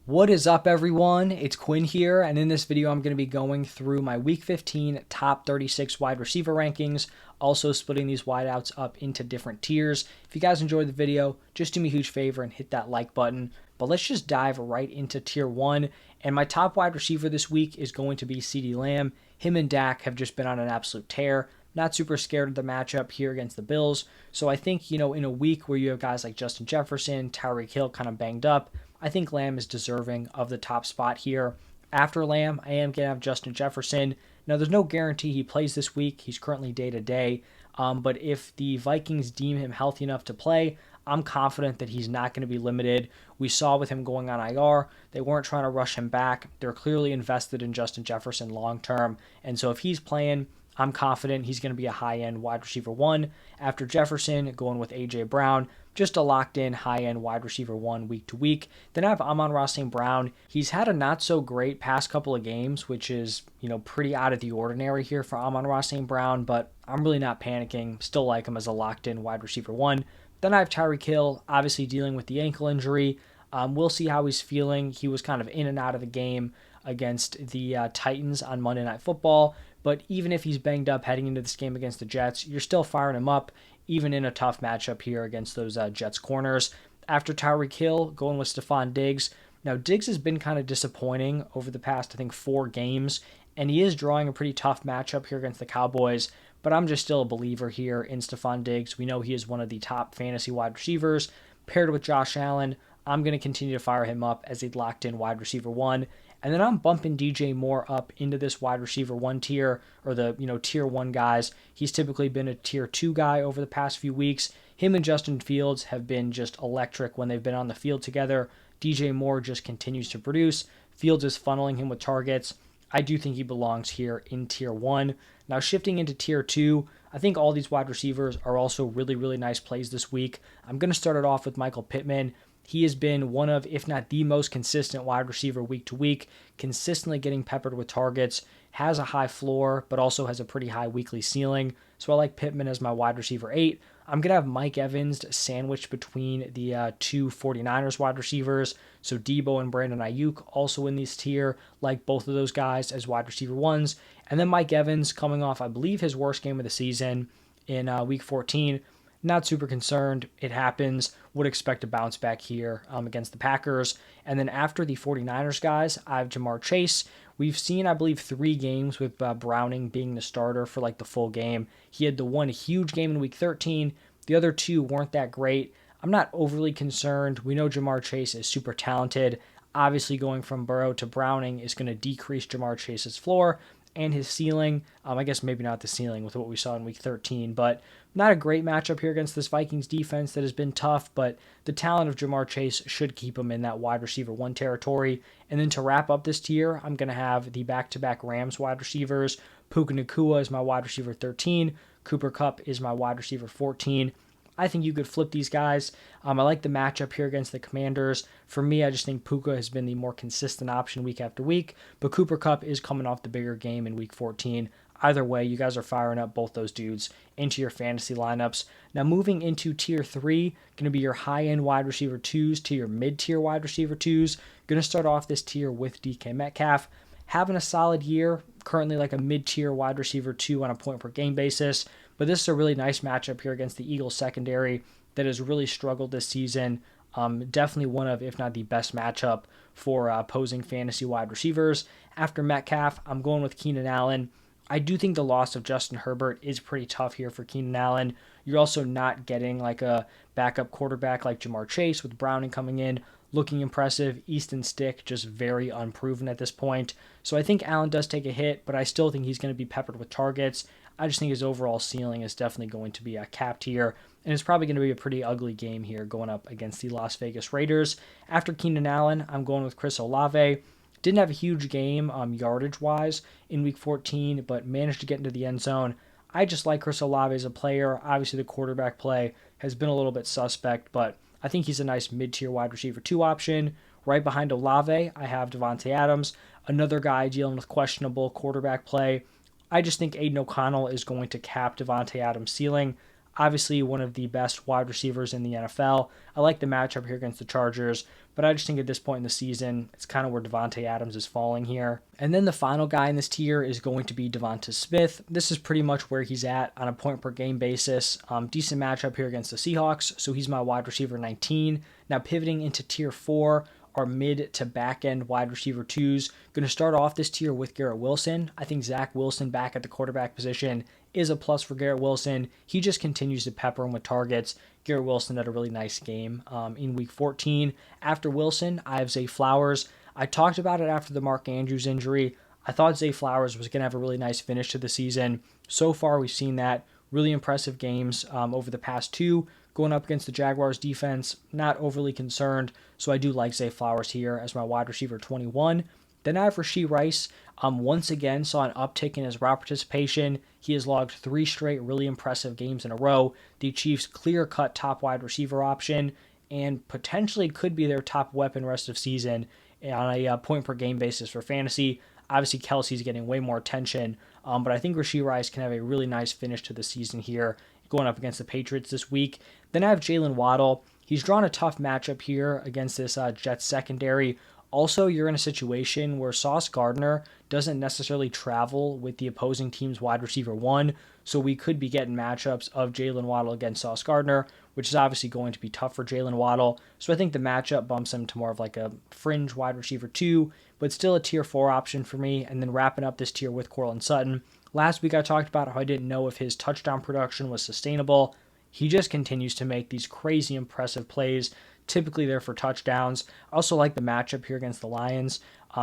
What is up, everyone? It's Quinn here, and in this video I'm going to be going through my Week 15 top 36 wide receiver rankings, also splitting these wideouts up into different tiers. If you guys enjoyed the video, just do me a huge favor and hit that like button. But let's just dive right into tier 1, and my top wide receiver this week is going to be CeeDee Lamb. Him and Dak have just been on an absolute tear. Not super scared of the matchup here against the Bills. So I think, in a week where you have guys like Justin Jefferson, Tyreek Hill kind of banged up, I think Lamb is deserving of the top spot here. After Lamb, I am going to have Justin Jefferson. Now, there's no guarantee he plays this week. He's currently day-to-day. But if the Vikings deem him healthy enough to play, I'm confident that he's not going to be limited. We saw with him going on IR, they weren't trying to rush him back. They're clearly invested in Justin Jefferson long-term. And so if he's playing, I'm confident he's going to be a high-end wide receiver 1. After Jefferson, going with A.J. Brown, just a locked-in high-end wide receiver 1 week to week. Then I have Amon-Ra St. Brown. He's had a not-so-great past couple of games, which is, pretty out of the ordinary here for Amon-Ra St. Brown, but I'm really not panicking. Still like him as a locked-in wide receiver 1. Then I have Tyreek Hill, obviously dealing with the ankle injury. We'll see how he's feeling. He was kind of in and out of the game against the Titans on Monday Night Football. But even if he's banged up heading into this game against the Jets, you're still firing him up, even in a tough matchup here against those Jets corners. After Tyreek Hill, going with Stephon Diggs. Now, Diggs has been kind of disappointing over the past, 4 games, and he is drawing a pretty tough matchup here against the Cowboys, but I'm just still a believer here in Stephon Diggs. We know he is one of the top fantasy wide receivers. Paired with Josh Allen, I'm going to continue to fire him up as a locked-in wide receiver 1. And then I'm bumping DJ Moore up into this wide receiver 1 tier, or the, tier 1 guys. He's typically been a tier 2 guy over the past few weeks. Him and Justin Fields have been just electric when they've been on the field together. DJ Moore just continues to produce. Fields is funneling him with targets. I do think he belongs here in tier 1. Now shifting into tier 2, I think all these wide receivers are also really, really nice plays this week. I'm going to start it off with Michael Pittman. He has been one of, if not the most consistent wide receiver week to week, consistently getting peppered with targets, has a high floor, but also has a pretty high weekly ceiling. So I like Pittman as my wide receiver 8. I'm going to have Mike Evans sandwiched between the two 49ers wide receivers. So Debo and Brandon Ayuk also in this tier, like both of those guys as wide receiver 1s. And then Mike Evans coming off, I believe, his worst game of the season in week 14. Not super concerned. It happens. Would expect a bounce back here against the Packers. And then after the 49ers guys, I have Jamar Chase. We've seen, I believe, 3 games with Browning being the starter for the full game. He had the one huge game in week 13. The other 2 weren't that great. I'm not overly concerned. We know Jamar Chase is super talented. Obviously, going from Burrow to Browning is going to decrease Jamar Chase's floor and his ceiling. I guess maybe not the ceiling with what we saw in week 13, but not a great matchup here against this Vikings defense that has been tough, but the talent of Jamar Chase should keep him in that wide receiver 1 territory. And then to wrap up this tier, I'm going to have the back-to-back Rams wide receivers. Puka Nacua is my wide receiver 13. Cooper Kupp is my wide receiver 14. I think you could flip these guys. I like the matchup here against the Commanders. For me, I just think Puka has been the more consistent option week after week, but Cooper Kupp is coming off the bigger game in week 14. Either way, you guys are firing up both those dudes into your fantasy lineups. Now moving into tier 3, going to be your high-end wide receiver 2s to your mid-tier wide receiver 2s. Going to start off this tier with DK Metcalf. Having a solid year, currently like a mid-tier wide receiver 2 on a point-per-game basis. But this is a really nice matchup here against the Eagles secondary that has really struggled this season. Definitely one of, if not the best matchup for opposing fantasy wide receivers. After Metcalf, I'm going with Keenan Allen. I do think the loss of Justin Herbert is pretty tough here for Keenan Allen. You're also not getting like a backup quarterback like Jamar Chase with Browning coming in, looking impressive. Easton Stick just very unproven at this point. So I think Allen does take a hit, but I still think he's going to be peppered with targets. I just think his overall ceiling is definitely going to be capped here, and it's probably going to be a pretty ugly game here going up against the Las Vegas Raiders. After Keenan Allen, I'm going with Chris Olave. Didn't have a huge game yardage-wise in Week 14, but managed to get into the end zone. I just like Chris Olave as a player. Obviously, the quarterback play has been a little bit suspect, but I think he's a nice mid-tier wide receiver 2 option. Right behind Olave, I have Devontae Adams, another guy dealing with questionable quarterback play. I just think Aiden O'Connell is going to cap Devontae Adams' ceiling. Obviously, one of the best wide receivers in the NFL. I like the matchup here against the Chargers, but I just think at this point in the season, it's kind of where Devontae Adams is falling here. And then the final guy in this tier is going to be Devonta Smith. This is pretty much where he's at on a point per game basis. Decent matchup here against the Seahawks, so he's my wide receiver 19. Now pivoting into tier 4, our mid to back end wide receiver 2s. Going to start off this tier with Garrett Wilson. I think Zach Wilson back at the quarterback position is a plus for Garrett Wilson. He just continues to pepper him with targets. Garrett Wilson had a really nice game in week 14. After Wilson, I have Zay Flowers. I talked about it after the Mark Andrews injury. I thought Zay Flowers was going to have a really nice finish to the season. So far, we've seen that. Really impressive games over the past 2. Going up against the Jaguars defense, not overly concerned. So I do like Zay Flowers here as my wide receiver 21. Then I have Rashee Rice. Once again, saw an uptick in his route participation. He has logged 3 straight really impressive games in a row. The Chiefs' clear-cut top wide receiver option and potentially could be their top weapon rest of season on a point-per-game basis for fantasy. Obviously, Kelsey's getting way more attention, but I think Rashee Rice can have a really nice finish to the season here going up against the Patriots this week. Then I have Jalen Waddle. He's drawn a tough matchup here against this Jets secondary. Also, you're in a situation where Sauce Gardner doesn't necessarily travel with the opposing team's wide receiver 1, so we could be getting matchups of Jalen Waddle against Sauce Gardner, which is obviously going to be tough for Jalen Waddle. So I think the matchup bumps him to more of like a fringe wide receiver 2, but still a tier 4 option for me. And then wrapping up this tier with Courtland Sutton. Last week I talked about how I didn't know if his touchdown production was sustainable. He just continues to make these crazy impressive plays, typically there for touchdowns. I also like the matchup here against the Lions.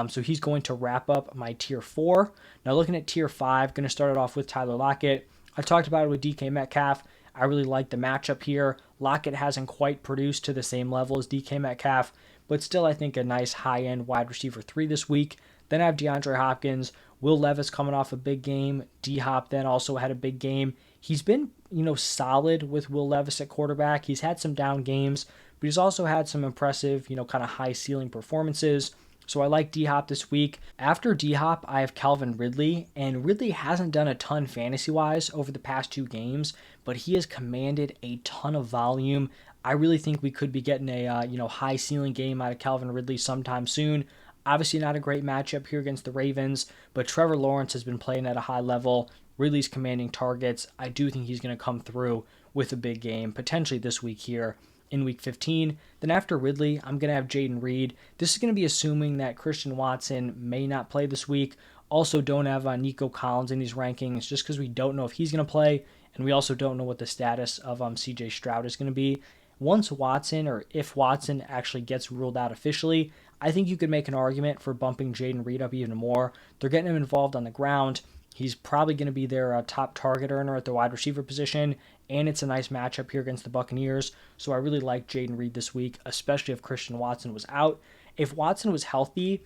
So he's going to wrap up my tier 4. Now looking at tier 5, going to start it off with Tyler Lockett. I talked about it with DK Metcalf. I really like the matchup here. Lockett hasn't quite produced to the same level as DK Metcalf, but still I think a nice high-end wide receiver 3 this week. Then I have DeAndre Hopkins. Will Levis coming off a big game. D-Hop then also had a big game. He's been, solid with Will Levis at quarterback. He's had some down games, but he's also had some impressive, kind of high ceiling performances. So I like D-Hop this week. After D-Hop, I have Calvin Ridley, and Ridley hasn't done a ton fantasy-wise over the past 2 games, but he has commanded a ton of volume. I really think we could be getting a, high ceiling game out of Calvin Ridley sometime soon. Obviously not a great matchup here against the Ravens, but Trevor Lawrence has been playing at a high level. Ridley's commanding targets. I do think he's going to come through with a big game, potentially this week here in week 15. Then after Ridley, I'm going to have Jaden Reed. This is going to be assuming that Christian Watson may not play this week. Also don't have Nico Collins in these rankings just because we don't know if he's going to play, and we also don't know what the status of CJ Stroud is going to be. Once Watson, or if Watson actually gets ruled out officially, I think you could make an argument for bumping Jaden Reed up even more. They're getting him involved on the ground. He's probably going to be their top target earner at the wide receiver position, and it's a nice matchup here against the Buccaneers. So I really like Jaden Reed this week, especially if Christian Watson was out. If Watson was healthy,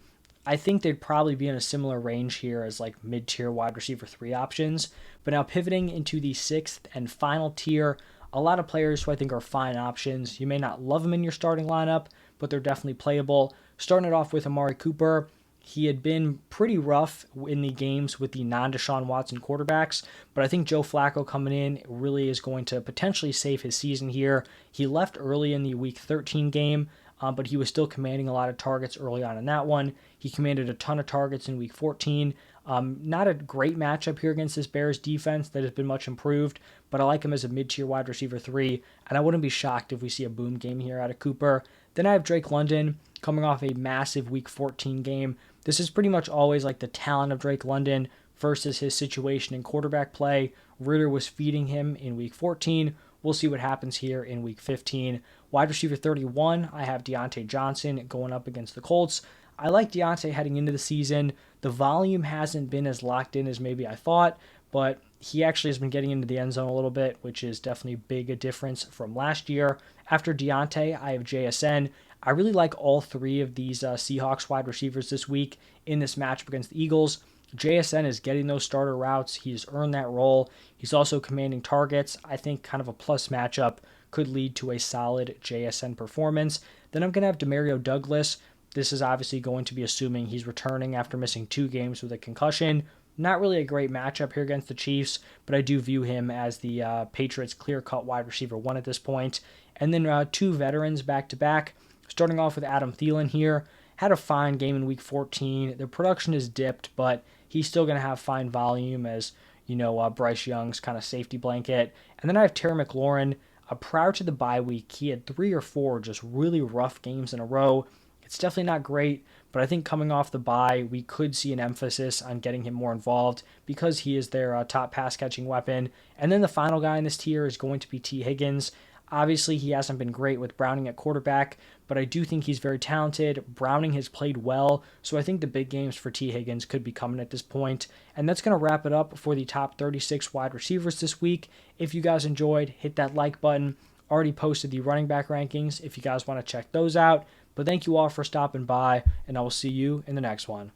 I think they'd probably be in a similar range here as like mid-tier wide receiver 3 options. But now pivoting into the 6th and final tier, a lot of players who I think are fine options. You may not love them in your starting lineup, but they're definitely playable. Starting it off with Amari Cooper. He had been pretty rough in the games with the non-Deshaun Watson quarterbacks, but I think Joe Flacco coming in really is going to potentially save his season here. He left early in the Week 13 game, but he was still commanding a lot of targets early on in that one. He commanded a ton of targets in Week 14. Not a great matchup here against this Bears defense that has been much improved, but I like him as a mid-tier wide receiver 3, and I wouldn't be shocked if we see a boom game here out of Cooper. Then I have Drake London coming off a massive Week 14 game. This is pretty much always like the talent of Drake London versus his situation in quarterback play. Ritter was feeding him in Week 14. We'll see what happens here in Week 15. Wide receiver 31, I have Deontay Johnson going up against the Colts. I like Deontay heading into the season. The volume hasn't been as locked in as maybe I thought, but he actually has been getting into the end zone a little bit, which is definitely big a difference from last year. After Deontay, I have JSN. I really like all 3 of these Seahawks wide receivers this week in this matchup against the Eagles. JSN is getting those starter routes. He's earned that role. He's also commanding targets. I think kind of a plus matchup could lead to a solid JSN performance. Then I'm going to have Demario Douglas. This is obviously going to be assuming he's returning after missing 2 games with a concussion. Not really a great matchup here against the Chiefs, but I do view him as the Patriots' clear-cut wide receiver one at this point. And then two veterans back-to-back. Starting off with Adam Thielen here. Had a fine game in Week 14. The production has dipped, but he's still going to have fine volume as, Bryce Young's kind of safety blanket. And then I have Terry McLaurin. Prior to the bye week, he had 3 or 4 just really rough games in a row. It's definitely not great, but I think coming off the bye, we could see an emphasis on getting him more involved because he is their top pass-catching weapon. And then the final guy in this tier is going to be T. Higgins. Obviously, he hasn't been great with Browning at quarterback, but I do think he's very talented. Browning has played well, so I think the big games for T. Higgins could be coming at this point. And that's going to wrap it up for the top 36 wide receivers this week. If you guys enjoyed, hit that like button. Already posted the running back rankings if you guys want to check those out. But thank you all for stopping by, and I will see you in the next one.